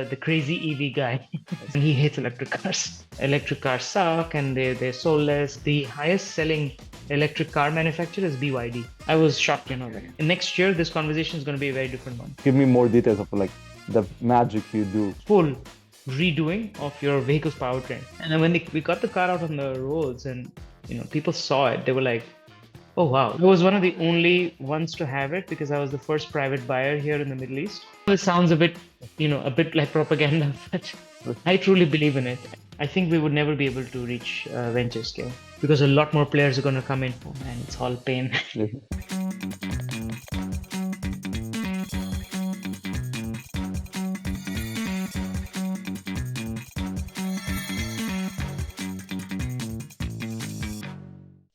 the crazy EV guy, and he hates electric cars. Electric cars suck, and they're soulless. The highest selling electric car manufacturer is BYD. I was shocked, that. And next year, this conversation is going to be a very different one. Give me more details of like the magic you do. Full redoing of your vehicle's powertrain. And then when we got the car out on the roads, and people saw it, they were like, "Oh wow!" I was one of the only ones to have it because I was the first private buyer here in the Middle East. It sounds a bit like propaganda, but I truly believe in it. I think we would never be able to reach venture scale because a lot more players are going to come in, and it's all pain.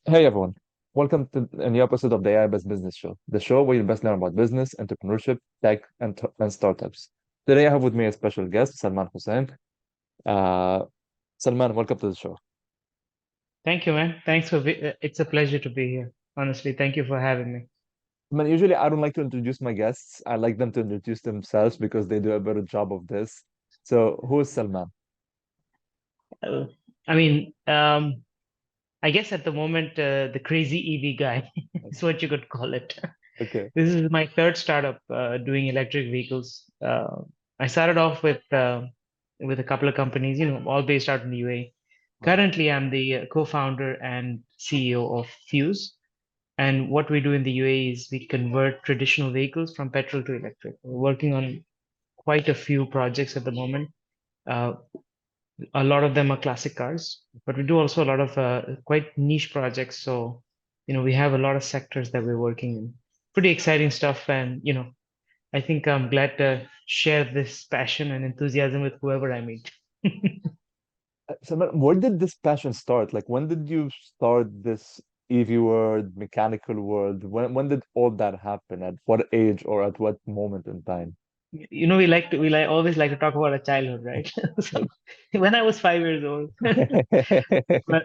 Hey everyone, welcome to a new episode of the AI-Based Business Show, the show where you best learn about business, entrepreneurship, tech, and startups. Today I have with me a special guest, Salman Hussain. Uh, Salman, welcome to the show. Thank you, man. It's a pleasure to be here. Honestly, thank you for having me. Man, usually I don't like to introduce my guests. I like them to introduce themselves because they do a better job of this. So, who is Salman? Uh, I mean, I guess at the moment, the crazy EV guy is what you could call it. Okay. This is my third startup doing electric vehicles. I started off with a couple of companies, all based out in the UAE. Wow. Currently, I'm the co-founder and CEO of Fuse. And what we do in the UAE is we convert traditional vehicles from petrol to electric. We're working on quite a few projects at the moment. Uh, a lot of them are classic cars, but we do also a lot of quite niche projects. So, we have a lot of sectors that we're working in. Pretty exciting stuff. And, I think I'm glad to share this passion and enthusiasm with whoever I meet. Salman, where did this passion start? Like, when did you start this EV world, mechanical world? When did all that happen? At what age or at what moment in time? We always like to talk about our childhood, right? So when I was 5 years old, but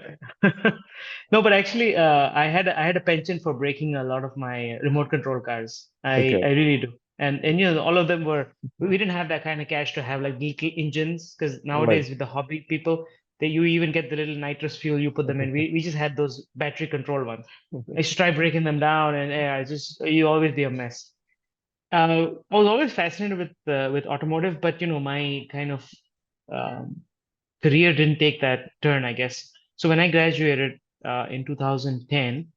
no, but actually, I had a penchant for breaking a lot of my remote control cars. I Okay. I really do, and all of them were. We didn't have that kind of cash to have like little engines because Right. nowadays with the hobby people, you even get the little nitrous fuel you put them in. We just had those battery control ones. I used to try breaking them down, and yeah, you always be a mess. I was always fascinated with automotive, but my kind of um, career didn't take that turn, I guess. So when I graduated in 2010,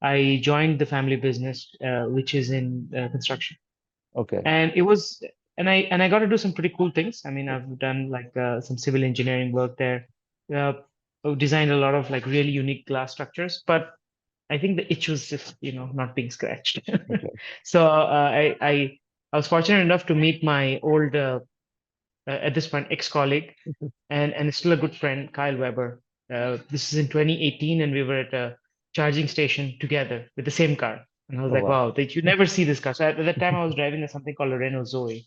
I joined the family business, which is in construction, Okay. and it was and I got to do some pretty cool things. I mean, I've done like some civil engineering work there. Uh, I've designed a lot of like really unique glass structures, but I think the itch was just, not being scratched. Okay. So I was fortunate enough to meet my old at this point ex-colleague and still a good friend, Kyle Weber. This is in 2018, and we were at a charging station together with the same car. And I was Oh, like, wow. wow, that you never see this car. So at that time, I was driving something called a Renault Zoe.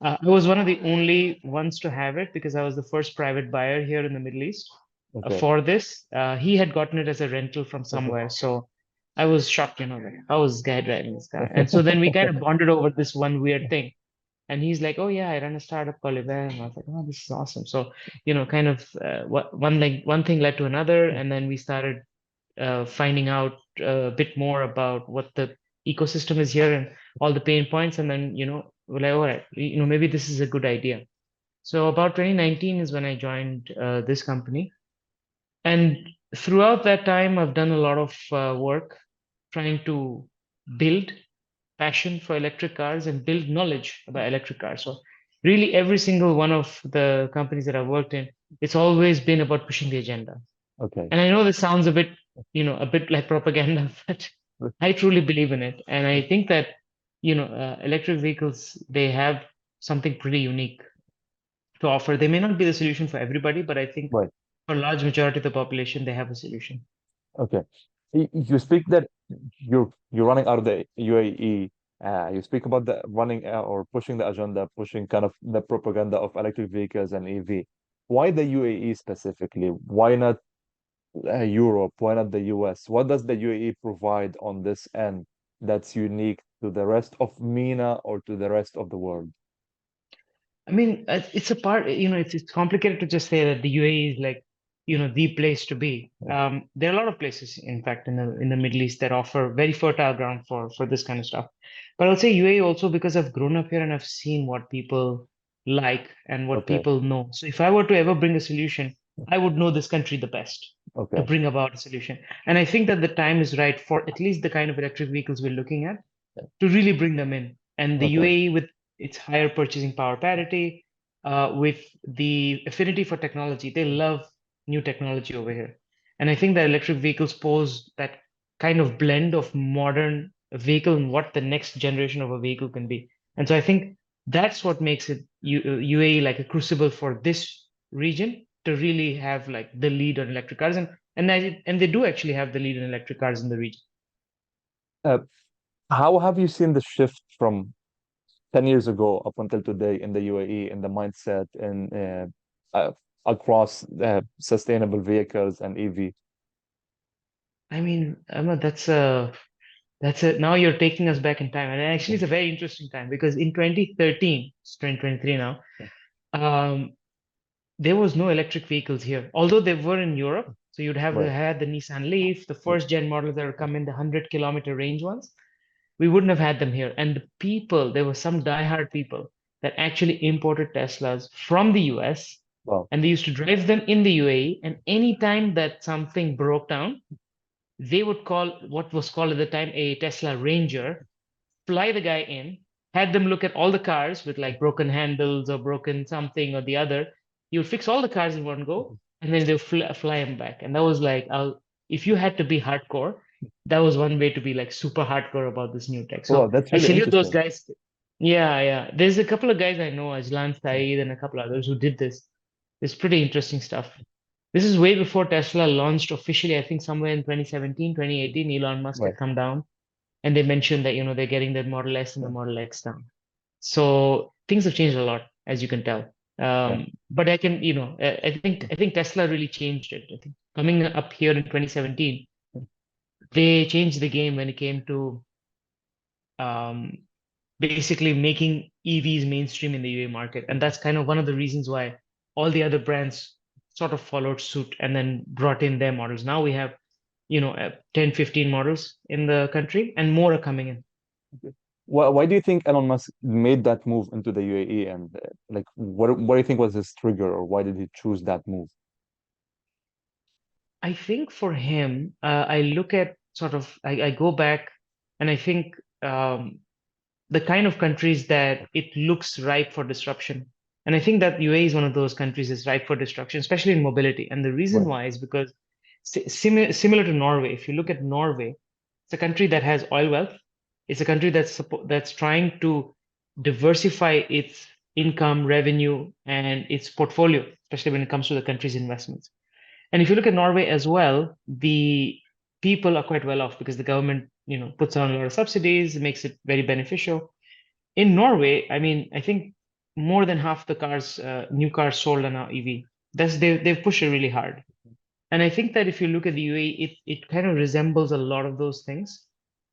I was one of the only ones to have it because I was the first private buyer here in the Middle East Okay. for this. He had gotten it as a rental from somewhere. So I was shocked, like, how was this guy driving this car? And so then we kind of bonded over this one weird thing. And he's like, "Oh yeah, I run a startup called EVERA." And I was like, "Oh, this is awesome." So, kind of one thing led to another, and then we started finding out a bit more about what the ecosystem is here and all the pain points. And then, we're like, all right, maybe this is a good idea. So about 2019 is when I joined this company. And throughout that time, I've done a lot of work trying to build passion for electric cars and build knowledge about electric cars. So really every single one of the companies that I've worked in, it's always been about pushing the agenda. Okay. And I know this sounds a bit like propaganda, but I truly believe in it. And I think that, electric vehicles, they have something pretty unique to offer. They may not be the solution for everybody, but I think Right. for a large majority of the population, they have a solution. Okay. You speak that you're running out of the UAE. You speak about the running or pushing the agenda, pushing kind of the propaganda of electric vehicles and EV. Why the UAE specifically? Why not Europe? Why not the US? What does the UAE provide on this end that's unique to the rest of MENA or to the rest of the world? I mean, it's a part, it's complicated to just say that the UAE is like, the place to be. There are a lot of places, in fact, in the Middle East that offer very fertile ground for this kind of stuff. But I'll say UAE also because I've grown up here and I've seen what people like and what Okay. people know. So if I were to ever bring a solution, I would know this country the best to Okay. bring about a solution. And I think that the time is right for at least the kind of electric vehicles we're looking at to really bring them in. And the Okay. UAE, with its higher purchasing power parity, with the affinity for technology, they love new technology over here. And I think that electric vehicles pose that kind of blend of modern vehicle and what the next generation of a vehicle can be. And so I think that's what makes it UAE like a crucible for this region to really have like the lead on electric cars. And they do actually have the lead on electric cars in the region. Uh, how have you seen the shift from 10 years ago up until today in the UAE in the mindset and across sustainable vehicles and EV? I mean, Ahmad, that's a now you're taking us back in time. And actually it's a very interesting time because in 2013, it's 2023 now, um, there was no electric vehicles here, although they were in Europe. So you'd have Right. had the Nissan Leaf, the Yeah. first gen models that would come in the 100-kilometer range ones. We wouldn't have had them here. And the people, there were some diehard people that actually imported Teslas from the US Wow. and they used to drive them in the UAE. And anytime that something broke down, they would call what was called at the time a Tesla Ranger, fly the guy in, had them look at all the cars with like broken handles or broken something or the other. He would fix all the cars in one go, and then they'll fly him back. And that was like, if you had to be hardcore, that was one way to be like super hardcore about this new tech. Wow, So that's I really salute those interesting. guys. Yeah, yeah. There's a couple of guys I know, Ajlan Saeed and a couple others who did this. It's pretty interesting stuff. This is way before Tesla launched officially. I think somewhere in 2017, 2018, Elon Musk Right. had come down and they mentioned that, they're getting the Model S and the Yeah. Model X down. So things have changed a lot, as you can tell. Yeah. But I think Tesla really changed it. I think coming up here in 2017, they changed the game when it came to um, basically making EVs mainstream in the UA market. And that's kind of one of the reasons why all the other brands sort of followed suit and then brought in their models. Now we have, 10, 15 models in the country and more are coming in. Why do you think Elon Musk made that move into the UAE and like what do you think was his trigger or why did he choose that move? I think for him, I look at I go back and I think the kind of countries that it looks ripe for disruption. And I think that UAE is one of those countries that's ripe for disruption, especially in mobility. And the reason Right. why is because similar to Norway, if you look at Norway, it's a country that has oil wealth. It's a country that's trying to diversify its income, revenue, and its portfolio, especially when it comes to the country's investments. And if you look at Norway as well, the people are quite well off because the government, puts on a lot of subsidies, makes it very beneficial. In Norway, I mean, I think more than half the new cars sold are now EV. They've pushed it really hard. And I think that if you look at the UAE, it kind of resembles a lot of those things.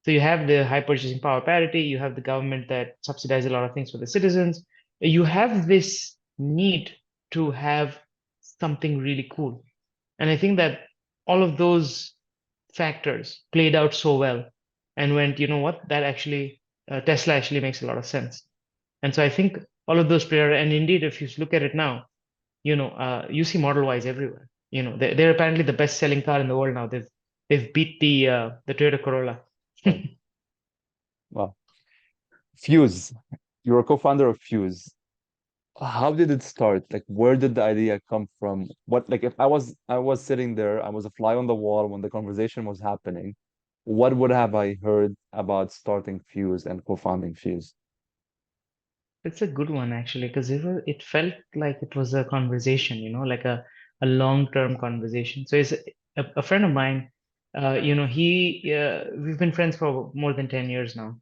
So you have the high purchasing power parity, you have the government that subsidizes a lot of things for the citizens. You have this need to have something really cool. And I think that all of those factors played out so well and went, you know what, that actually, Tesla actually makes a lot of sense. And so I think all of those players, and indeed, if you look at it now, you see Model Ys everywhere. They're apparently the best selling car in the world now. They've beat the Toyota Corolla. Right. Wow. Fuse. You're a co-founder of Fuse. How did it start? Like, where did the idea come from? What, like, if I was sitting there, I was a fly on the wall when the conversation was happening, what would have I heard about starting Fuse and co-founding Fuse? It's a good one actually, because it felt like it was a conversation, like a long-term conversation. So it's a friend of mine, we've been friends for more than 10 years now.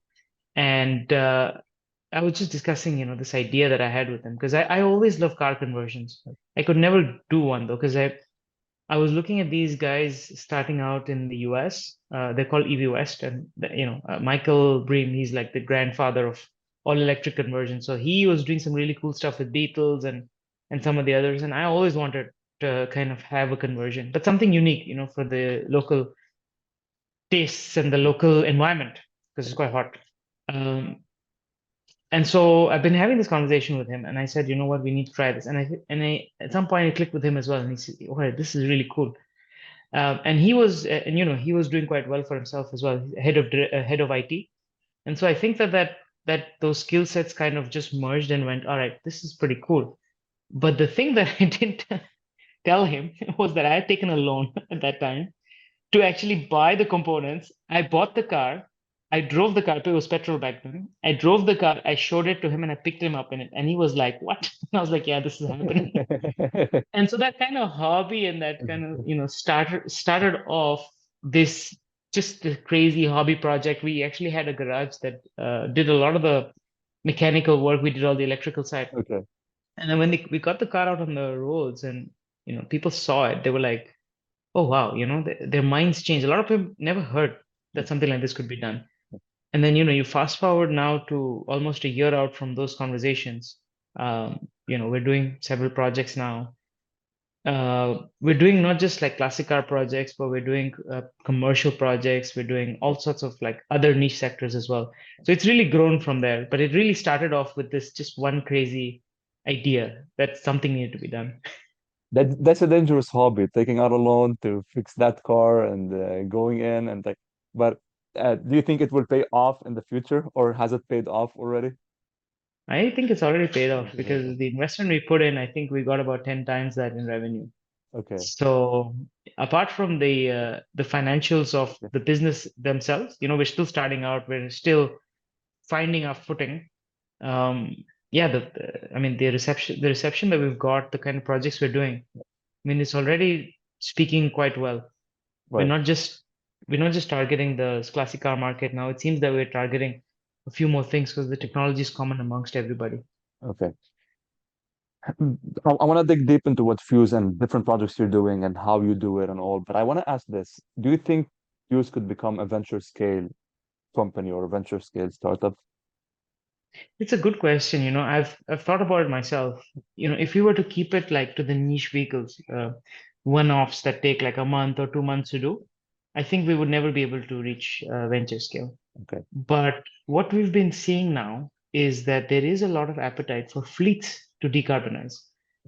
And I was just discussing, this idea that I had with him because I always love car conversions. I could never do one though, because I was looking at these guys starting out in the US. They're called EV West, and Michael Bream, he's like the grandfather of all electric conversion. So he was doing some really cool stuff with Beatles and some of the others. And I always wanted to kind of have a conversion, but something unique, for the local tastes and the local environment because it's quite hot. Um, and so I've been having this conversation with him, and I said, you know what, we need to try this. And I at some point I clicked with him as well, and he said, "Oh, this is really cool." And he was doing quite well for himself as well, head of IT. And so I think that those skill sets kind of just merged and went, all right, this is pretty cool. But the thing that I didn't tell him was that I had taken a loan at that time to actually buy the components. I bought the car. I drove the car. It was petrol back then. I drove the car. I showed it to him and I picked him up in it. And he was like, "What?" And I was like, "Yeah, this is happening." And so that kind of hobby and that kind of, started off this just a crazy hobby project. We actually had a garage that did a lot of the mechanical work. We did all the electrical side. Okay. And then when we got the car out on the roads and, people saw it, they were like, oh wow, their minds changed. A lot of people never heard that something like this could be done. And then, you fast forward now to almost a year out from those conversations. We're doing several projects now. We're doing not just like classic car projects, but we're doing commercial projects. We're doing all sorts of like other niche sectors as well. So it's really grown from there. But it really started off with this just one crazy idea that something needed to be done. That's a dangerous hobby, taking out a loan to fix that car and going in and like. But do you think it will pay off in the future, or has it paid off already? I think it's already paid off Yeah. because the investment we put in, I think we got about 10 times that in revenue. Okay. So apart from the financials of Yeah. the business themselves, we're still starting out. We're still finding our footing. Um, yeah, I mean the reception that we've got, the kind of projects we're doing. I mean, it's already speaking quite well. We're Right. not just we're not just targeting the classic car market now. It seems that we're targeting a few more things because the technology is common amongst everybody. Okay. I want to dig deep into what Fuse and different projects you're doing and how you do it and all. But I want to ask this: do you think Fuse could become a venture scale company or a venture scale startup? It's a good question. I've thought about it myself. If we were to keep it like to the niche vehicles, one-offs that take like a month or 2 months to do, I think we would never be able to reach venture scale. Okay. But what we've been seeing now is that there is a lot of appetite for fleets to decarbonize.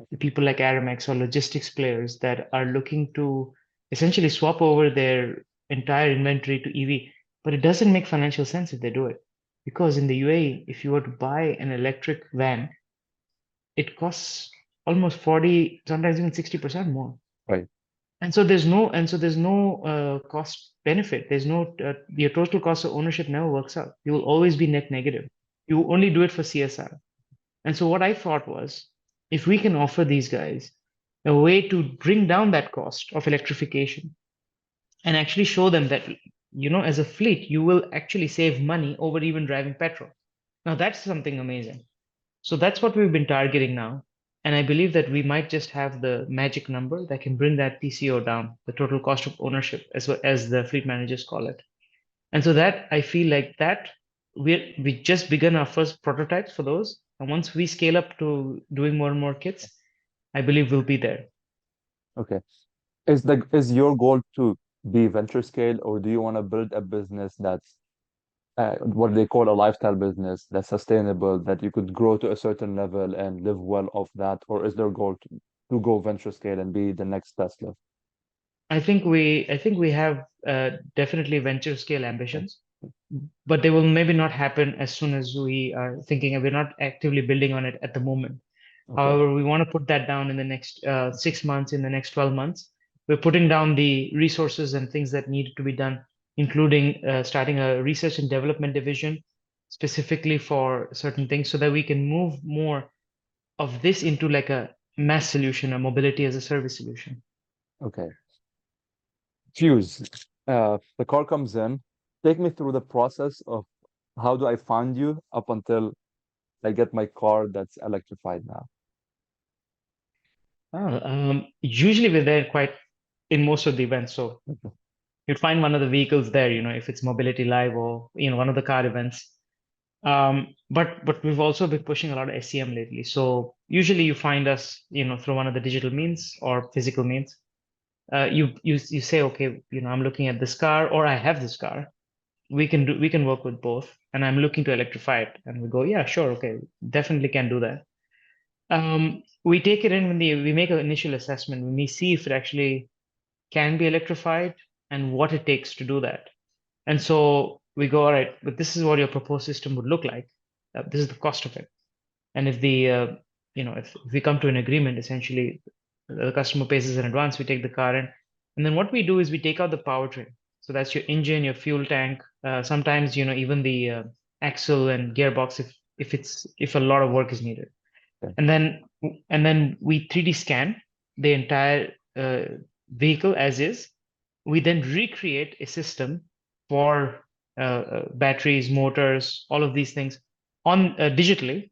The people like Aramex or logistics players that are looking to essentially swap over their entire inventory to EV, but it doesn't make financial sense if they do it. Because in the UAE, if you were to buy an electric van, it costs almost 40, sometimes even 60% more. Right. And so there's no cost benefit. There's no your total cost of ownership never works out. You will always be net negative. You only do it for CSR. And so what I thought was, if we can offer these guys a way to bring down that cost of electrification and actually show them that, as a fleet, you will actually save money over even driving petrol. Now that's something amazing. So that's what we've been targeting now. And I believe that we might just have the magic number that can bring that TCO down, the total cost of ownership, as well as the fleet managers call it. And so that I feel like that we just begun our first prototypes for those. And once we scale up to doing more and more kits, I believe we'll be there. Okay. Is your goal to be venture scale, or do you want to build a business that's what they call a lifestyle business that's sustainable, that you could grow to a certain level and live well off that? Or is their goal to go venture scale and be the next Tesla? I think we have definitely venture scale Okay. ambitions, but they will maybe not happen as soon as we are thinking, and we're not actively building on it at the moment. Okay. However, we want to put that down in the next 6 months, in the next 12 months. We're putting down the resources and things that need to be done, including starting a research and development division specifically for certain things so that we can move more of this into like a mass solution, a mobility as a service solution. Okay. Fuse. The car comes in. Take me through the process of how do I find you up until I get my car that's electrified now. Usually we're there quite in most of the events. So you'd find one of the vehicles there, if it's Mobility Live or, one of the car events. But we've also been pushing a lot of SEM lately. So usually you find us, through one of the digital means or physical means. You say, okay, I'm looking at this car or I have this car. We can work with both, and I'm looking to electrify it. And we go, yeah, sure, okay, definitely can do that. We take it in when we make an initial assessment, when we see if it actually can be electrified and what it takes to do that. And so we go, all right, but this is what your proposed system would look like. This is the cost of it. And if we come to an agreement, essentially, the customer pays us in advance, we take the car in, and then what we do is we take out the powertrain. So that's your engine, your fuel tank, sometimes, even the axle and gearbox if a lot of work is needed. Okay. And then we 3D scan the entire vehicle as is. We then recreate a system for batteries, motors, all of these things on digitally,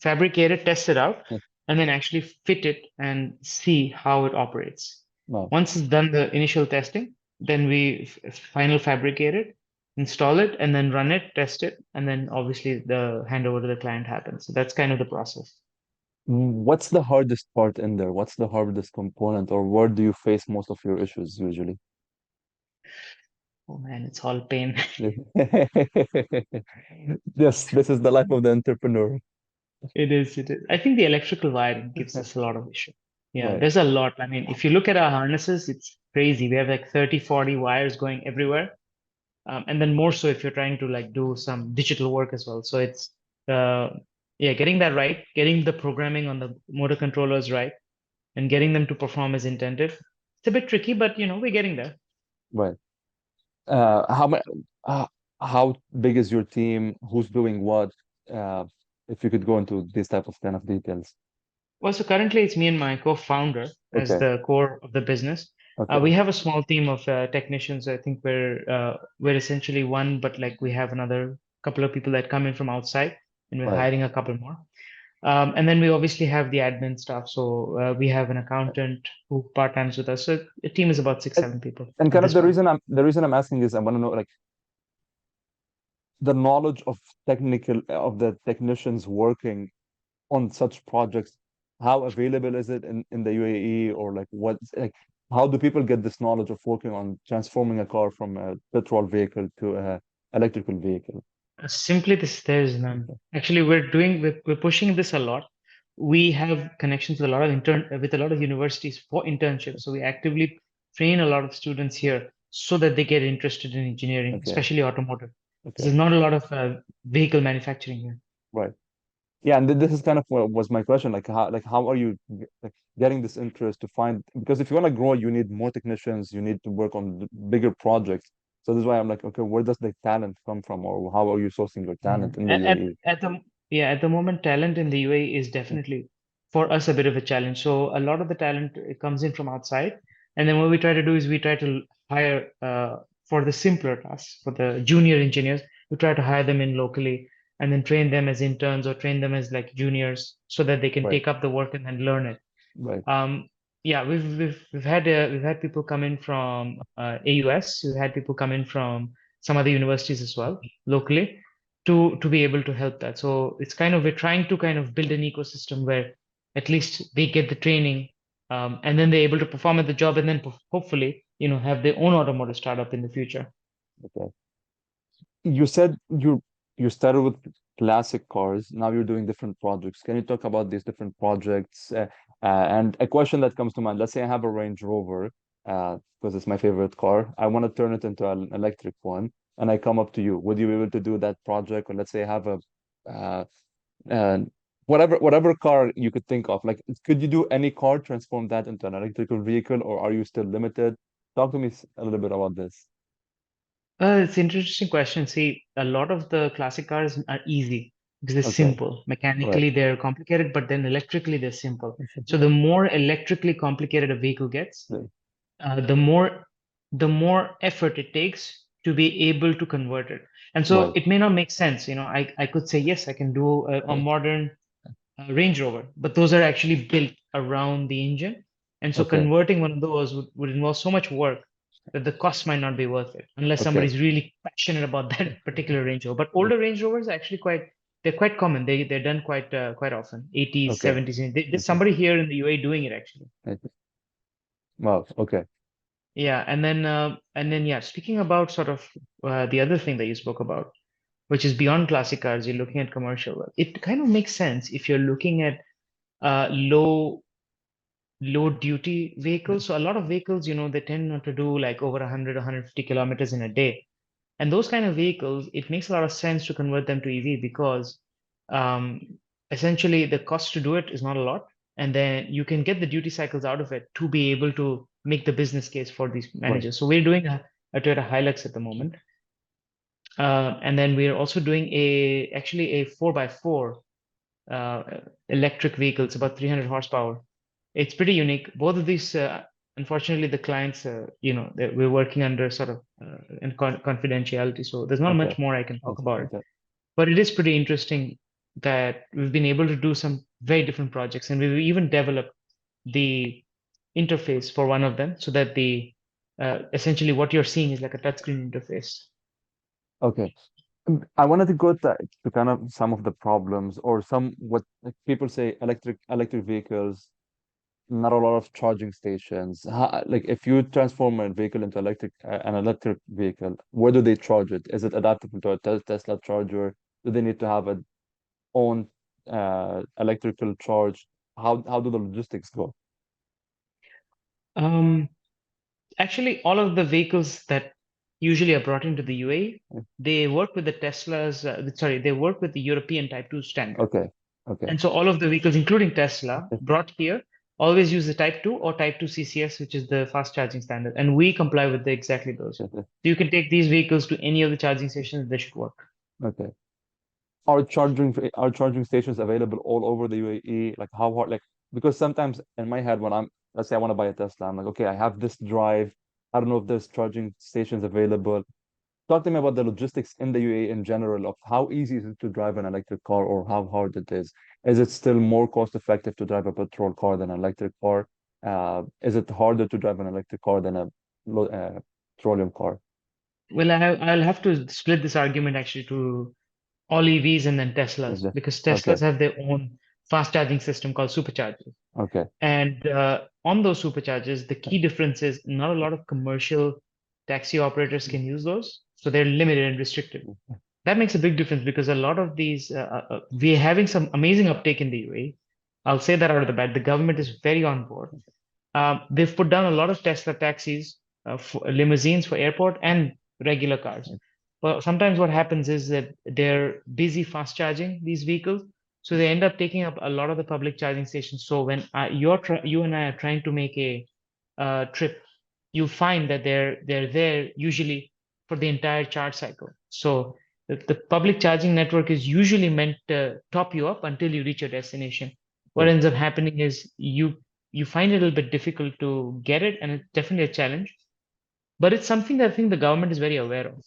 fabricate it, test it out, Yeah. and then actually fit it and see how it operates. No. Once it's done the initial testing, then we final fabricate it, install it, and then run it, test it, and then obviously the handover to the client happens. So that's kind of the process. What's the hardest part in there? What's the hardest component, or where do you face most of your issues usually? Oh man, it's all pain. Yes, this is the life of the entrepreneur. It is, it is. I think the electrical wiring gives us a lot of issue. Yeah, Right, there's a lot. I mean, if you look at our harnesses, it's crazy. We have like 30, 40 wires going everywhere. And then more so if you're trying to like do some digital work as well. So it's uh yeah, getting that right, getting the programming on the motor controllers right, and getting them to perform as intended. It's a bit tricky, but we're getting there. right. How ma uh, how big is your team? Who's doing what? Uh, if you could go into these type of kind of details. Well, so currently it's me and my co-founder as Okay, the core of the business. We okay, have a small team of technicians. I think we're essentially one, but like we have another couple of people that come in from outside, and we're right. hiring a couple more. And then we obviously have the admin staff. So we have an Right. accountant who part-times with us. So the team is about six, And, seven people and at kind of this point. the reason I'm asking is I want to know like the knowledge of technical of the technicians working on such projects. How available is it in the UAE, or like what like how do people get this knowledge of working on transforming a car from a petrol vehicle to a electrical vehicle? Simply this, there is none. Okay. Actually, we're pushing this a lot. We have connections with a lot of universities for internships. So we actively train a lot of students here so that they get interested in engineering, Okay. especially automotive. Because Okay. there's not a lot of vehicle manufacturing here. Right. Yeah, and this is kind of what was my question. Like how are you like getting this interest to find, because if you want to grow, you need more technicians, you need to work on bigger projects. So this is why I'm like, okay, where does the talent come from, or how are you sourcing your Yeah. talent in the UAE? At the moment, talent in the UAE is definitely for us a bit of a challenge. So a lot of the talent comes in from outside, and then what we try to do is we try to hire for the simpler tasks, for the junior engineers, we try to hire them in locally and then train them as interns or train them as like juniors so that they can Right, take up the work and then learn it. right, Um, yeah, we've had people come in from AUS. We've had people come in from some other universities as well locally to be able to help that. So it's kind of we're trying to kind of build an ecosystem where at least they get the training, and then they're able to perform at the job, and then hopefully have their own automotive startup in the future. okay. You said you started with classic cars. Now you're doing different projects. Can you talk about these different projects? And a question that comes to mind, let's say I have a Range Rover, because it's my favorite car. I want to turn it into an electric one, and I come up to you. Would you be able to do that project? Or let's say I have a uh, uh, whatever car you could think of. Like, could you do any car, transform that into an electrical vehicle, or are you still limited? Talk to me a little bit about this. It's an interesting question. See, a lot of the classic cars are easy because they're Okay, simple. right. Mechanically, they're complicated, but then electrically, they're simple. So the more electrically complicated a vehicle gets, the more effort it takes to be able to convert it. And so Right. it may not make sense. I could say, yes, I can do a Okay. modern Range Rover, but those are actually built around the engine. And so Okay. converting one of those would involve so much work that the cost might not be worth it unless Okay. somebody's really passionate about that particular Range Rover. But older Range Rovers are actually they're quite common. They're done quite often. 80s, Okay. 70s. There's Okay. somebody here in the UAE doing it actually. Wow. Okay. Yeah, and then yeah, speaking about sort of the other thing that you spoke about, which is beyond classic cars, you're looking at commercial. It kind of makes sense if you're looking at low duty vehicles. So a lot of vehicles, they tend not to do like over 100, 150 kilometers in a day. And those kind of vehicles, it makes a lot of sense to convert them to EV because um, essentially the cost to do it is not a lot. And then you can get the duty cycles out of it to be able to make the business case for these Right. managers. So we're doing a Toyota Hilux at the moment. And then we're also doing actually a 4x4 uh, electric vehicle. It's about 300 horsepower. It's pretty unique. Both of these, unfortunately, the clients, we're working under sort of confidentiality, so there's not Okay. much more I can talk Okay. about it. Okay. But it is pretty interesting that we've been able to do some very different projects, and we've even developed the interface for one of them, so that the essentially what you're seeing is like a touchscreen interface. Okay. I wanted to go to kind of some of the problems or some what like people say electric vehicles, not a lot of charging stations. Like if you transform a vehicle into an electric vehicle, where do they charge it? Is it adaptable to a Tesla charger? Do they need to have a own electrical charge? How do the logistics go? Um, Actually, all of the vehicles that usually are brought into the UAE, they work with the Teslas, they work with the European Type 2 standard. Okay. Okay. And so all of the vehicles, including Tesla, brought here, always use the Type 2 or Type 2 CCS, which is the fast charging standard. And we comply with exactly those. So you can take these vehicles to any of the charging stations, they should work. Okay. Are charging stations available all over the UAE? Like how hard like because sometimes in my head when I'm let's say I want to buy a Tesla, I'm like, okay, I have this drive. I don't know if there's charging stations available. Talk to me about the logistics in the UAE in general of how easy is it to drive an electric car or how hard it is. Is it still more cost effective to drive a petrol car than an electric car? Is it harder to drive an electric car than a petroleum car? Well, I'll have to split this argument actually to all EVs and then Teslas, Okay. because Okay. Teslas have their own fast charging system called superchargers. Okay. And on those superchargers, the key difference is not a lot of commercial taxi operators can use those. So they're limited and restricted. That makes a big difference because a lot of these, we're having some amazing uptake in the UAE. I'll say that out of the bat. The government is very on board. They've put down a lot of Tesla taxis, for limousines for airport and regular cars. But sometimes what happens is that they're busy fast charging these vehicles, so they end up taking up a lot of the public charging stations. So when you and I are trying to make a trip, you find that they're there usually for the entire charge cycle. So the public charging network is usually meant to top you up until you reach your destination. What Okay. ends up happening is you find it a little bit difficult to get it, and it's definitely a challenge. But it's something that I think the government is very aware of.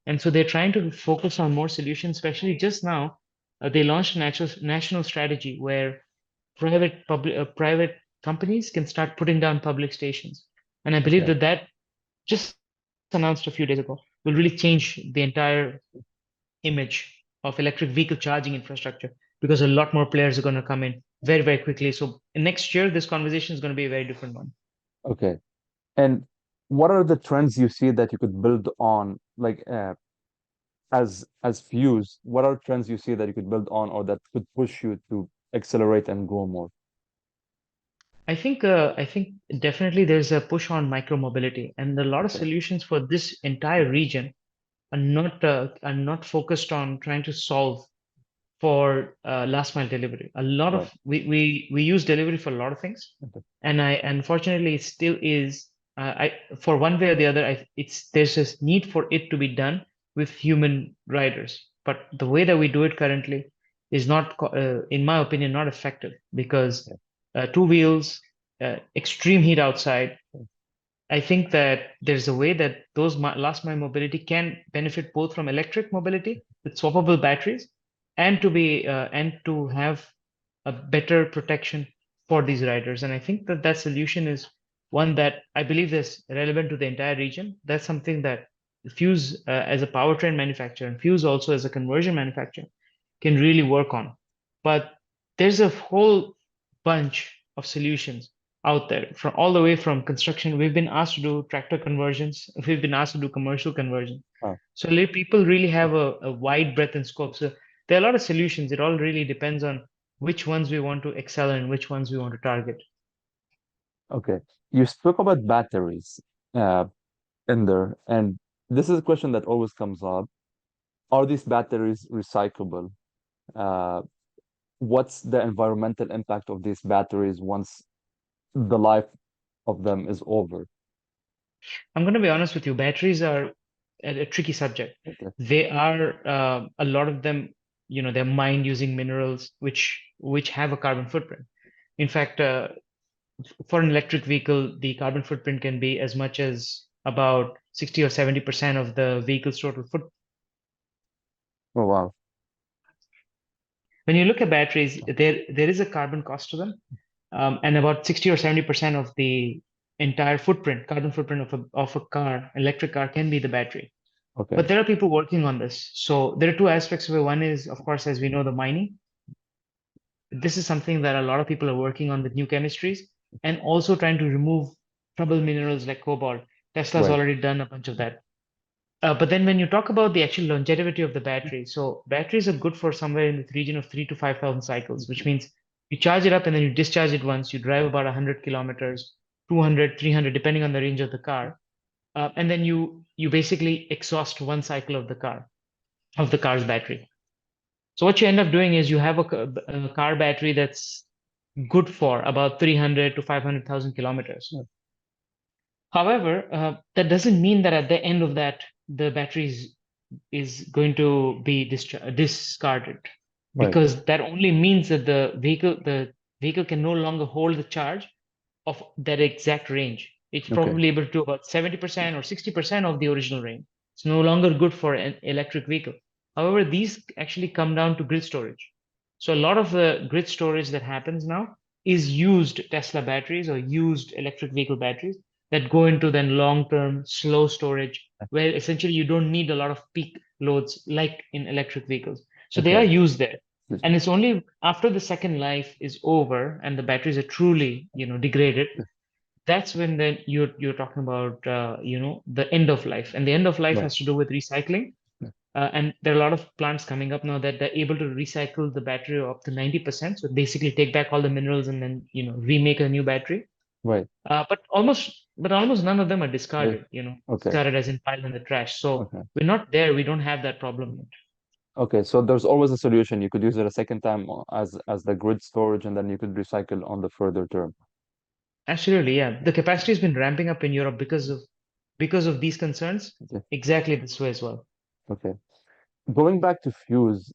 And so they're trying to focus on more solutions, especially just now. They launched a national strategy where private companies can start putting down public stations. And I believe Okay. that just announced a few days ago will really change the entire image of electric vehicle charging infrastructure because a lot more players are going to come in very, very quickly. So next year, this conversation is going to be a very different one. Okay. And what are the trends you see that you could build on, like as views? What are trends you see that you could build on, or that could push you to accelerate and grow more? I think definitely there's a push on micro mobility, and a lot of Okay, solutions for this entire region are not focused on trying to solve for last mile delivery. A lot right. of we use delivery for a lot of things, Okay, and I unfortunately it still is. I for one way or the other, it's there's this need for it to be done with human riders, but the way that we do it currently is not, in my opinion, not effective because okay, two wheels, extreme heat outside. okay, I think that there's a way that those last mile mobility can benefit both from electric mobility with swappable batteries and to have a better protection for these riders. And I think that that solution is one that I believe is relevant to the entire region. That's something that Fuse, as a powertrain manufacturer, and Fuse also as a conversion manufacturer, can really work on. But there's a whole bunch of solutions out there, from all the way from construction. We've been asked to do tractor conversions. We've been asked to do commercial conversion. Wow. So people really have a wide breadth and scope. So there are a lot of solutions. It all really depends on which ones we want to excel in, which ones we want to target. Okay. You spoke about batteries uh, in there, and this is a question that always comes up. Are these batteries recyclable? Uh, what's the environmental impact of these batteries once the life of them is over? I'm going to be honest with you, batteries are a tricky subject. Okay. They are a lot of them, they're mined using minerals which have a carbon footprint. In fact, for an electric vehicle, the carbon footprint can be as much as about 60 or 70% of the vehicle's total footprint. Oh, wow. When you look at batteries, there is a carbon cost to them, and about 60 or 70% of the entire footprint, carbon footprint of a car, electric car, can be the battery. Okay. But there are people working on this. So there are two aspects of it. One is, of course, as we know, the mining. This is something that a lot of people are working on with new chemistries, and also trying to remove trouble minerals like cobalt. Tesla's Right. already done a bunch of that. But then when you talk about the actual longevity of the battery, so batteries are good for somewhere in the region of 3 to 5,000 cycles, which means you charge it up and then you discharge it once. You drive about 100 kilometers, 200, 300, depending on the range of the car, and then you basically exhaust one cycle of the car's battery. So what you end up doing is you have a car battery that's good for about 300 to 500,000 kilometers. Yeah. However, that doesn't mean that at the end of that, the battery is going to be discarded, Right. because that only means that the vehicle can no longer hold the charge of that exact range. It's Okay. probably able to do about 70% or 60% of the original range. It's no longer good for an electric vehicle. However, these actually come down to grid storage. So a lot of the grid storage that happens now is used Tesla batteries or used electric vehicle batteries that go into then long-term slow storage, where essentially you don't need a lot of peak loads like in electric vehicles. So they are Okay. used there. And it's only after the second life is over and the batteries are truly, degraded, that's when then you're talking about the end of life. And the end of life Right. has to do with recycling. And there are a lot of plants coming up now that they're able to recycle the battery up to 90%. So basically take back all the minerals and then remake a new battery. Right. But almost none of them are Yeah. discarded, Okay. discarded as in piled in the trash. So Okay. we're not there. We don't have that problem yet. Okay. So there's always a solution. You could use it a second time as the grid storage, and then you could recycle on the further term. Absolutely, yeah. The capacity has been ramping up in Europe because of these concerns. Okay. Exactly this way as well. Okay. Going back to Fuse,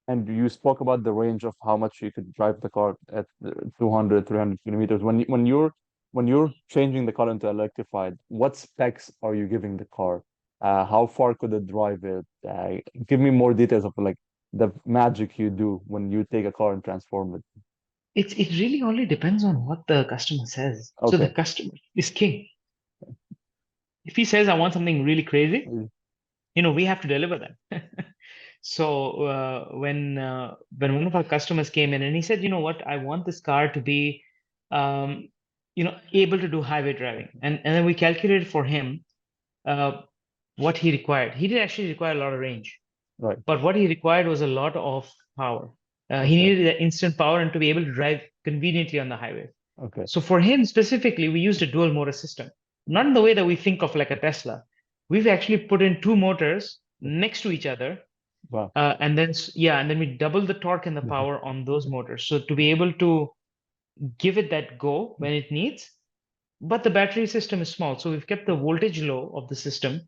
and you spoke about the range of how much you could drive the car at 200, 300 kilometers. When you're changing the car into electrified, what specs are you giving the car? How far could it drive it? Give me more details of like the magic you do when you take a car and transform it. It really only depends on what the customer says. So the Okay. customer is king. If he says I want something really crazy, we have to deliver that. So when one of our customers came in and he said, you know what, I want this car to be, able to do highway driving, and then we calculated for him uh, what he required. He did actually require a lot of range, Right. but what he required was a lot of power. He Okay. needed that instant power and to be able to drive conveniently on the highway. Okay. So for him specifically, we used a dual motor system, not in the way that we think of like a Tesla. We've actually put in two motors next to each other, Wow. and then we double the torque and the power on those motors. So to be able to give it that go when it needs, but the battery system is small, so we've kept the voltage low of the system.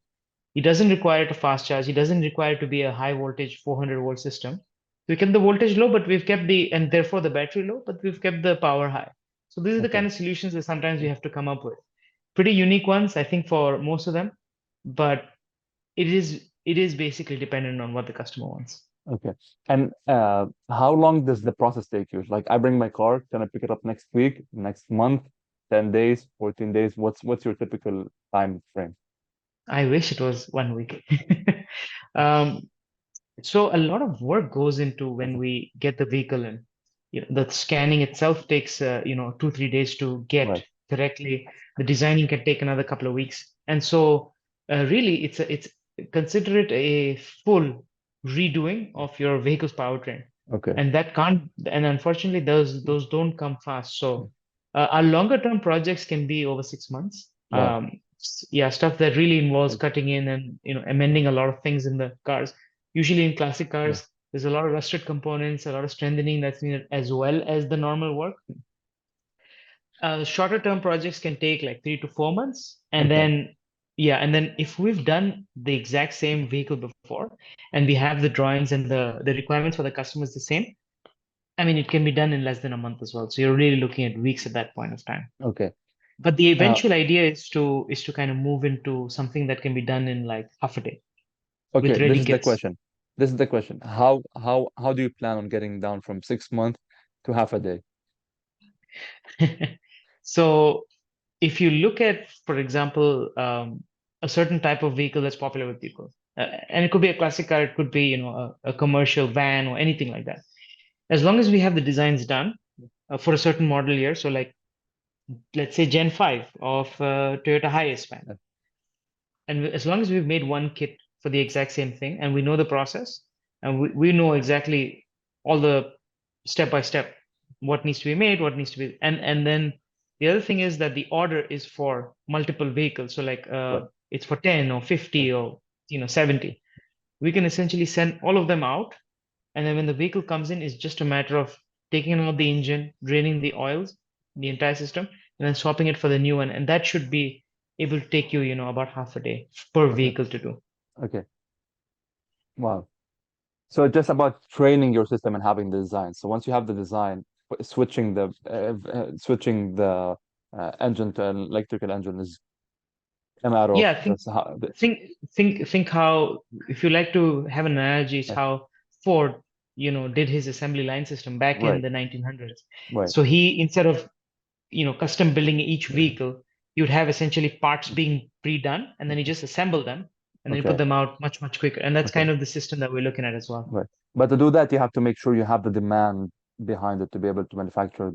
It doesn't require it to fast charge. It doesn't require it to be a high voltage 400-volt system. We kept the voltage low, but we've kept and therefore the battery low, but we've kept the power high. So these are the Okay. kind of solutions that sometimes we have to come up with. Pretty unique ones, I think, for most of them, but it is basically dependent on what the customer wants. Okay. And how long does the process take you? Like I bring my car, can I pick it up next week, next month? 10 days, 14 days? What's your typical time frame? I wish it was 1 week. Um, so a lot of work goes into when Okay. we get the vehicle in. The scanning itself takes 2, 3 days to get Right. correctly. The designing can take another couple of weeks, and so really it's consider it a full redoing of your vehicle's powertrain, Okay. and that can't and unfortunately those don't come fast. So our longer term projects can be over 6 months. Wow. Yeah, stuff that really involves Okay. cutting in and amending a lot of things in the cars. Usually in classic Yeah. cars, there's a lot of rusted components, a lot of strengthening that's needed as well as the normal work. Shorter term projects can take like 3 to 4 months. And Okay. then, yeah, and then if we've done the exact same vehicle before and we have the drawings and the requirements for the customers the same, I mean, it can be done in less than a month as well. So you're really looking at weeks at that point of time. Okay. But the Uh, eventual idea is to kind of move into something that can be done in like half a day okay. with This ready is the kits. question. This is the question. How do you plan on getting down from 6 months to half a day? So if you look at, for example, a certain type of vehicle that's popular with people, and it could be a classic car, it could be, a commercial van or anything like that. As long as we have the designs done for a certain model year, so like let's say Gen 5 of Toyota Hiace van, Uh, and as long as we've made one kit for the exact same thing and we know the process and we know exactly all the step by step what needs to be made, what needs to be, and then the other thing is that the order is for multiple vehicles. So like Right. it's for 10 or Right. 50 or 70. We can essentially send all of them out, and then when the vehicle comes in, it's just a matter of taking out the engine, draining the oils, the entire system, and then swapping it for the new one. And that should be able to take you, about half a day per Okay. vehicle to do. Okay. Wow. So it's just about training your system and having the design. So once you have the design, switching the engine to an electrical engine is a matter of Yeah, just how think think how, if you like to have an analogy, is how Ford, did his assembly line system back in right, the 1900s. right. So he, instead of custom building each vehicle, you'd have essentially parts being pre-done, and then you just assemble them, and then you put Okay, them out much, much quicker. And that's okay, kind of the system that we're looking at as well. right. But to do that, you have to make sure you have the demand behind it to be able to manufacture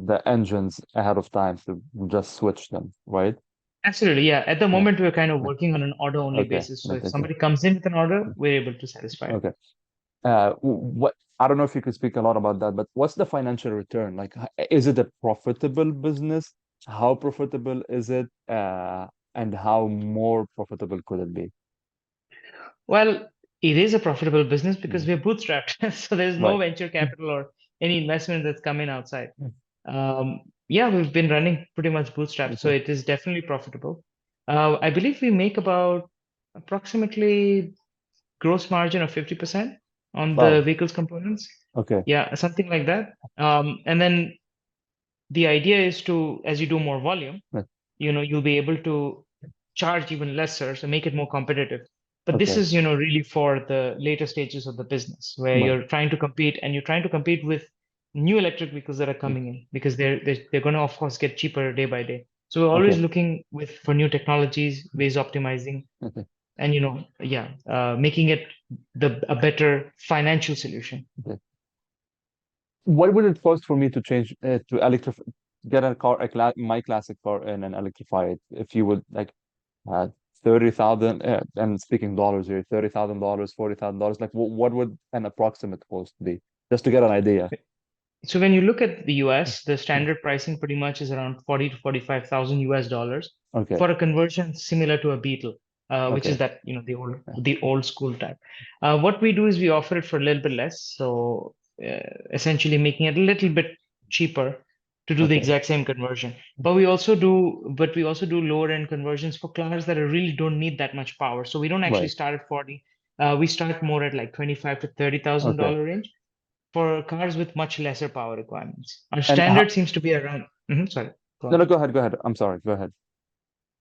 the engines ahead of time to just switch them, right? Absolutely, yeah. At the Yeah. moment, we're kind of Yeah. working on an order-only Okay. basis. So That's if okay. somebody comes in with an order, we're able to satisfy it. Okay. What I don't know if you could speak a lot about that, but what's the financial return? Like, is it a profitable business? How profitable is it? And how more profitable could it be? Well, it is a profitable business because Mm. we're bootstrapped. So there's no Right. venture capital or any investment that's coming outside. Yeah, we've been running pretty much bootstrapped, so Okay. it is definitely profitable. I believe we make about approximately gross margin of 50% on the Wow. vehicle's components. Okay. Yeah, something like that. And then the idea is to, as you do more volume, Right. you'll be able to charge even lesser, so make it more competitive. But this Okay. is, really for the later stages of the business where Right. you're trying to compete and you're trying to compete with new electric vehicles that are Mm. coming in because they're going to, of course, get cheaper day by day. So we're always Okay. looking for new technologies, ways of optimizing, Okay. and yeah, making it a better financial solution. Okay. What would it cost for me to change to electrify, get a car, my classic car, and electrify it? If you would like 30,000, and speaking dollars here, $30,000, $40,000, like what would an approximate cost be? Just to get an idea. So when you look at the Mm. US, the Mm. standard pricing pretty much is around 40 to 45,000 US dollars Okay, for a conversion similar to a Beetle, which is okay, that, yeah, the old school type. What we do is we offer it for a little bit less, so essentially making it a little bit cheaper to do the okay, exact same conversion. But we also do lower end conversions for cars that really don't need that much power. So we don't actually right, start at 40. We start more at like 25 to 30,000 okay. dollar range for cars with much lesser power requirements. Our And how, standard seems to be around. Sorry, go no, on. no, go ahead, go ahead. I'm sorry, go ahead.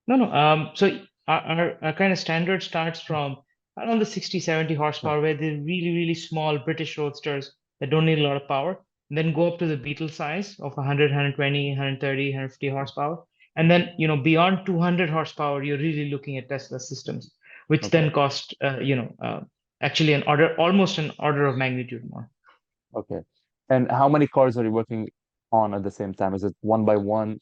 No, no. So our kind of standard starts from around the 60, 70 Right, horsepower, where they're really, really small British roadsters that don't need a lot of power. then go up to the Beetle size of 100, 120, 130, 150 horsepower. And then, beyond 200 horsepower, you're really looking at Tesla systems, which Okay. then cost, actually almost an order of magnitude more. Okay. And how many cars are you working on at the same time? Is it one by one?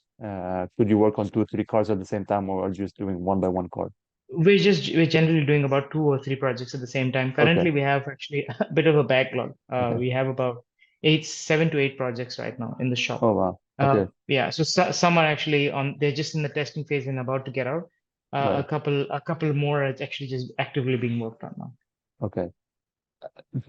Could you work on two, three cars at the same time, or are you just doing one by one car? We're generally doing about two or three projects at the same time. Okay. Currently, we have actually a bit of a backlog. Okay. We have about 7 to 8 projects right now in the shop. Oh wow. Okay. Yeah, so, some are actually they're just in the testing phase and about to get out. Right. A couple more are actually just actively being worked on now. Okay.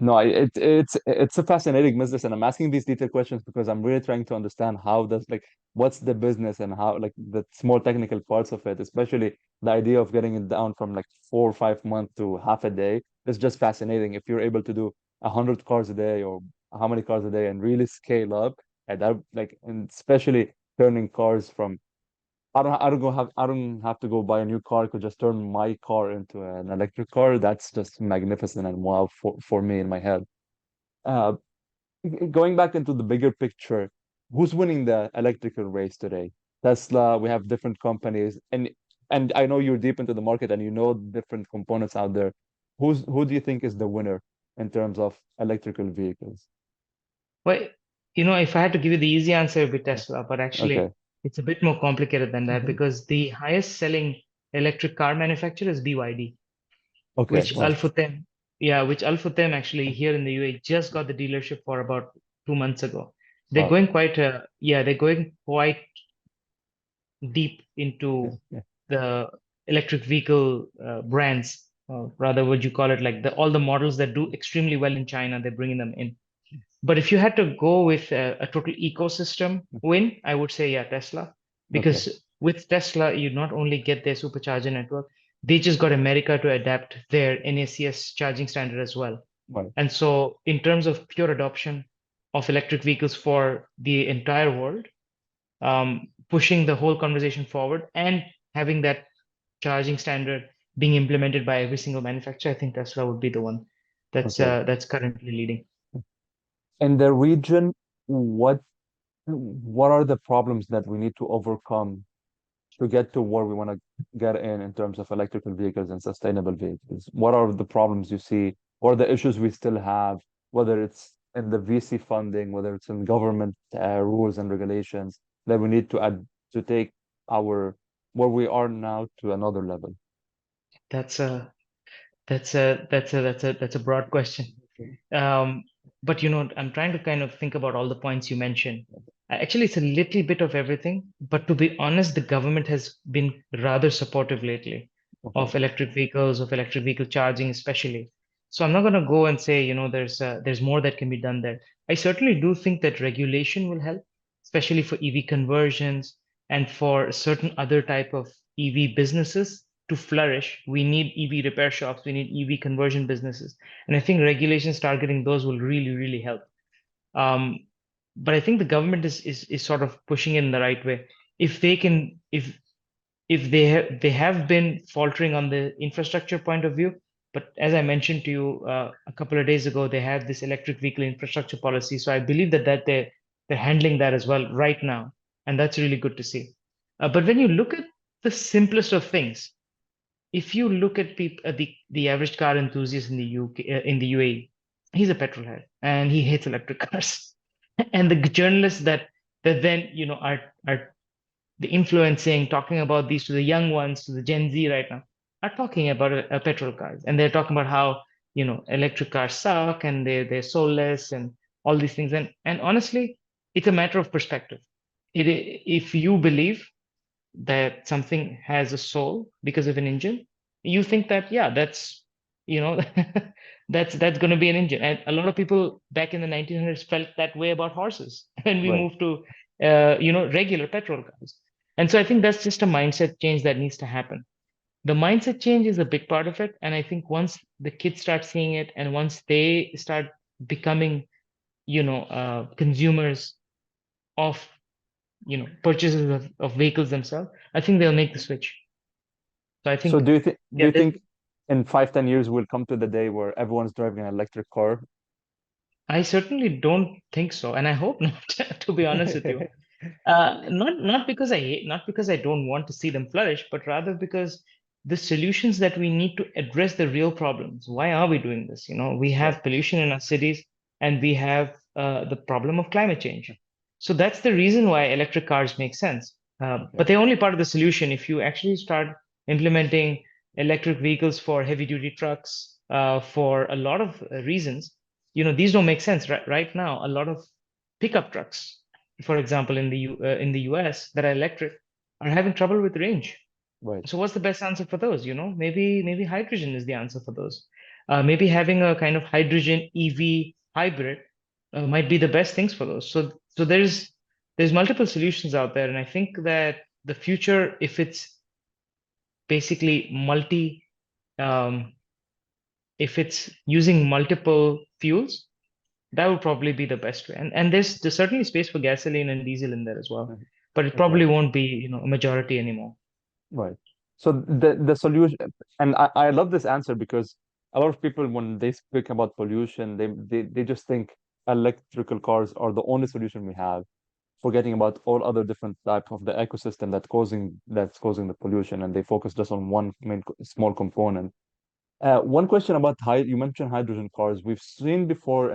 No, it's a fascinating business, and I'm asking these detailed questions because I'm really trying to understand how does like what's the business and how like the small technical parts of it, especially the idea of getting it down from like 4 or 5 months to half a day. It's just fascinating if you're able to do 100 cars a day or how many cars a day and really scale up, and that like and especially turning cars from I don't have to go buy a new car. I could just turn my car into an electric car. That's just magnificent and wow for me in my head. Uh, Going back into the bigger picture, who's winning the electrical race today? Tesla, we have different companies, and I know you're deep into the market and you know different components out there. Who do you think is the winner in terms of electrical vehicles? Well, if I had to give you the easy answer, it would be Tesla, but Okay. actually, it's a bit more complicated than that Mhm. because the highest selling electric car manufacturer is BYD, Okay. which Well, Al-Futtaim, yeah, which Al-Futtaim actually here in the UAE just got the dealership for about 2 months ago. They're wow. going quite, yeah, they're going quite deep Yeah. into Yeah. the electric vehicle brands, rather, would you call it like all the models that do extremely well in China, they're bringing them in. But if you had to go with a total ecosystem win, I would say, yeah, Tesla. Okay. Because with Tesla, you not only get their supercharger network, they just got America to adapt their NACS charging standard as well. Well, And so, in terms of pure adoption of electric vehicles for the entire world, pushing the whole conversation forward and having that charging standard being implemented by every single manufacturer, I think Tesla would be the one okay. that's currently leading. In the region, what what are the problems that we need to overcome to get to where we want to get in terms of electrical vehicles and sustainable vehicles? What are the problems you see, or the issues we still have, whether it's in the VC funding, whether it's in government rules and regulations that we need to add to take our where we are now to another level? That's a that's a broad question. Um, but I'm trying to kind of think about all the points you mentioned. Actually, it's a little bit of everything. But to be honest, the government has been rather supportive lately Okay, of electric vehicle charging, especially. So I'm not going to go and say, there's more that can be done there. I certainly do think that regulation will help, especially for EV conversions and for certain other type of EV businesses to flourish. We need EV repair shops, we need EV conversion businesses. And I think regulations targeting those will really, really help. Um, but I think the government is sort of pushing it in the right way. If they can, if they have been faltering on the infrastructure point of view, but as I mentioned to you a couple of days ago, they have this electric vehicle infrastructure policy. So I believe that they're handling that as well right now, and that's really good to see. But when you look at the simplest of things, if you look at the average car enthusiast in the UK, in the UAE, he's a petrol head and he hates electric cars. And the journalists that then are the influencing, talking about these to the young ones, to the Gen Z right now, are talking about petrol cars, and they're talking about how electric cars suck and they're soulless and all these things. And honestly, it's a matter of perspective. If you believe that something has a soul because of an engine, you think that, yeah, that's you know that's going to be an engine. And a lot of people back in the 1900s felt that way about horses, and we right. moved to regular petrol cars. And so I think that's just a mindset change that needs to happen. The mindset change is a big part of it, and I think once the kids start seeing it and once they start becoming consumers of purchases of vehicles themselves, I think they'll make the switch. So I So think, do yeah, you think in 5, 10 years we'll come to the day where everyone's driving an electric car? I certainly don't think so, and I hope not, to be honest with you. Not because I hate, not because I don't want to see them flourish, but rather because the solutions that we need to address the real problems. Why are we doing this? We Right. have pollution in our cities, and we have the problem of climate change. So that's the reason why electric cars make sense. Okay. But they're only part of the solution. If you actually start implementing electric vehicles for heavy duty trucks, for a lot of reasons, these don't make sense right now. A lot of pickup trucks, for example, in the US that are electric, are having trouble with range. Right. So what's the best answer for those? Maybe hydrogen is the answer for those. Maybe having a kind of hydrogen EV hybrid might be the best things for those. So there's multiple solutions out there, and I think that the future, if it's basically um, if it's using multiple fuels, that would probably be the best way. And there's certainly space for gasoline and diesel in there as well, Mhm. but it Okay. probably won't be, a majority anymore. Right. So the solution, and I love this answer because a lot of people, when they speak about pollution, they just think electrical cars are the only solution we have, forgetting about all other different types of the ecosystem that's causing the pollution, and they focus just on one small component. One question about you mentioned hydrogen cars. We've seen before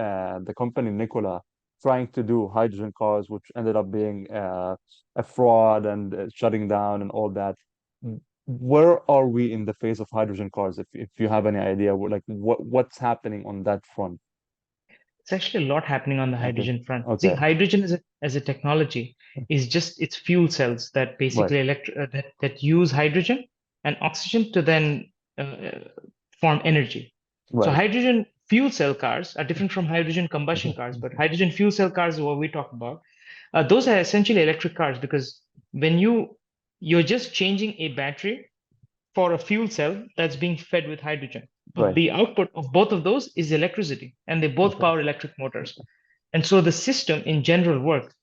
the company Nikola trying to do hydrogen cars, which ended up being a fraud and shutting down and all that. Where are we in the phase of hydrogen cars? If you have any idea, like what's happening on that front? It's actually a lot happening on the Okay. hydrogen front. See, Okay. hydrogen as a technology is just it's fuel cells that Right. basically that use hydrogen and oxygen to then uh, form energy. So Right. hydrogen fuel cell cars are different from hydrogen combustion cars, but hydrogen fuel cell cars is what we talk about. Those are essentially electric cars because when you're just changing a battery for a fuel cell that's being fed with hydrogen. But Right. the output of both of those is electricity, and they both Okay. power electric motors. And so the system in general works.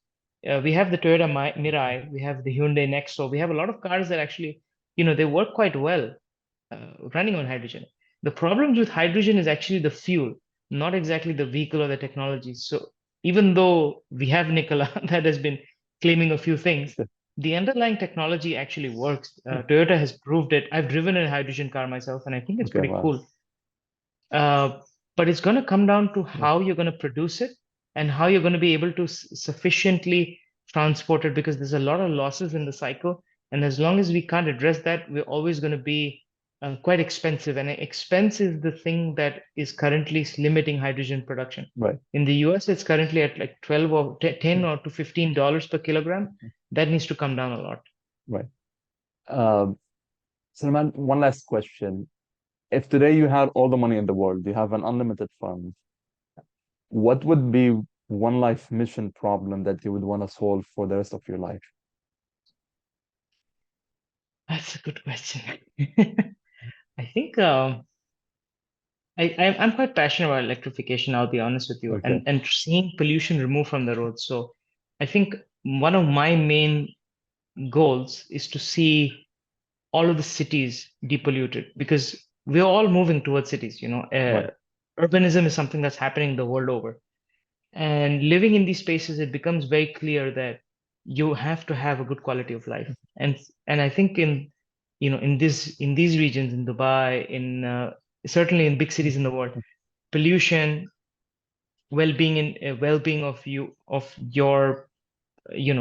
We have the Toyota Mirai, we have the Hyundai Nexo, we have a lot of cars that actually, they work quite well running on hydrogen. The problems with hydrogen is actually the fuel, not exactly the vehicle or the technology. So even though we have Nikola that has been claiming a few things, the underlying technology actually works. Toyota has proved it. I've driven a hydrogen car myself, and I think it's Okay. pretty Wow. cool. But it's going to come down to how you're going to produce it and how you're going to be able to sufficiently transport it because there's a lot of losses in the cycle. And as long as we can't address that, we're always going to be quite expensive. And expense is the thing that is currently limiting hydrogen production. Right. In the US, it's currently at like 12 or 10 or to $15 per kilogram. That needs to come down a lot. Right. Um, Salman, one last question. If today you had all the money in the world, you have an unlimited fund, what would be one life mission problem that you would want to solve for the rest of your life? That's a good question. I think I'm quite passionate about electrification, I'll be honest with you, Okay. and seeing pollution removed from the roads. So I think one of my main goals is to see all of the cities depolluted because we're all moving towards cities. Right. Urbanism is something that's happening the world over. And living in these spaces, it becomes very clear that you have to have a good quality of life. And I think in these regions, in Dubai, in certainly in big cities in the world, pollution, well-being of your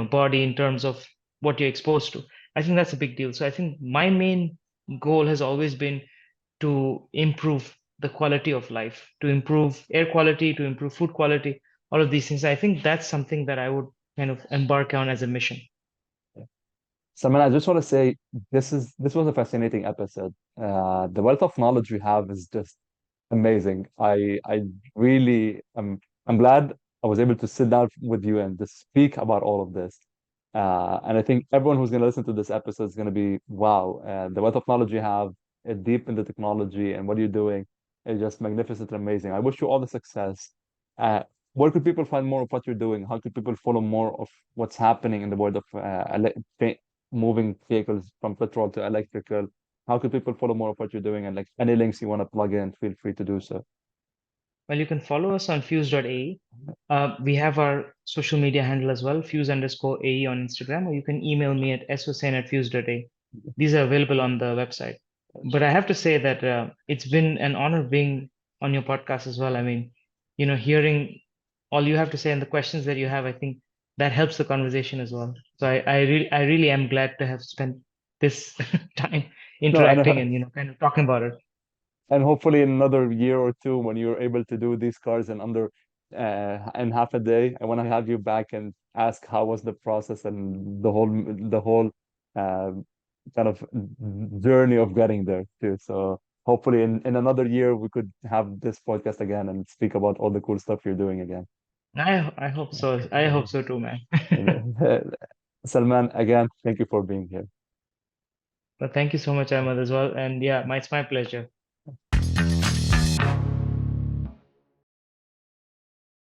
body in terms of what you're exposed to. I think that's a big deal. So I think my main goal has always been to improve the quality of life, to improve air quality, to improve food quality, all of these things. I think that's something that I would kind of embark on as a mission. Salman, I just want to say this was a fascinating episode. The wealth of knowledge we have is just amazing. I really I'm glad I was able to sit down with you and just speak about all of this. And I think everyone who's going to listen to this episode is going to be, wow, the wealth of knowledge you have, deep in the technology and what you're doing is just magnificent and amazing. I wish you all the success. Uh, where could people find more of what you're doing? How could people follow more of what's happening in the world of moving vehicles from petrol to electrical? How could people follow more of what you're doing? And like any links you want to plug in, feel free to do so. Well, you can follow us on fuse.ae. We have our social media handle as well, fuse_ae on Instagram, or you can email me at shussain@fuse.ae. These are available on the website. But I have to say that it's been an honor being on your podcast as well. I mean, hearing all you have to say and the questions that you have, I think that helps the conversation as well. So I really am glad to have spent this time No, and interacting and kind of talking about it. and hopefully in another year or two, when you're able to do these cars in under in half a day, I want to have you back and ask how was the process and the whole uh, kind of journey of getting there too. So hopefully in another year we could have this podcast again and speak about all the cool stuff you're doing again. I hope so. I hope so too, man. Salman, again, thank you for being here. But thank you so much, Ahmad, as well. And yeah, it's my pleasure.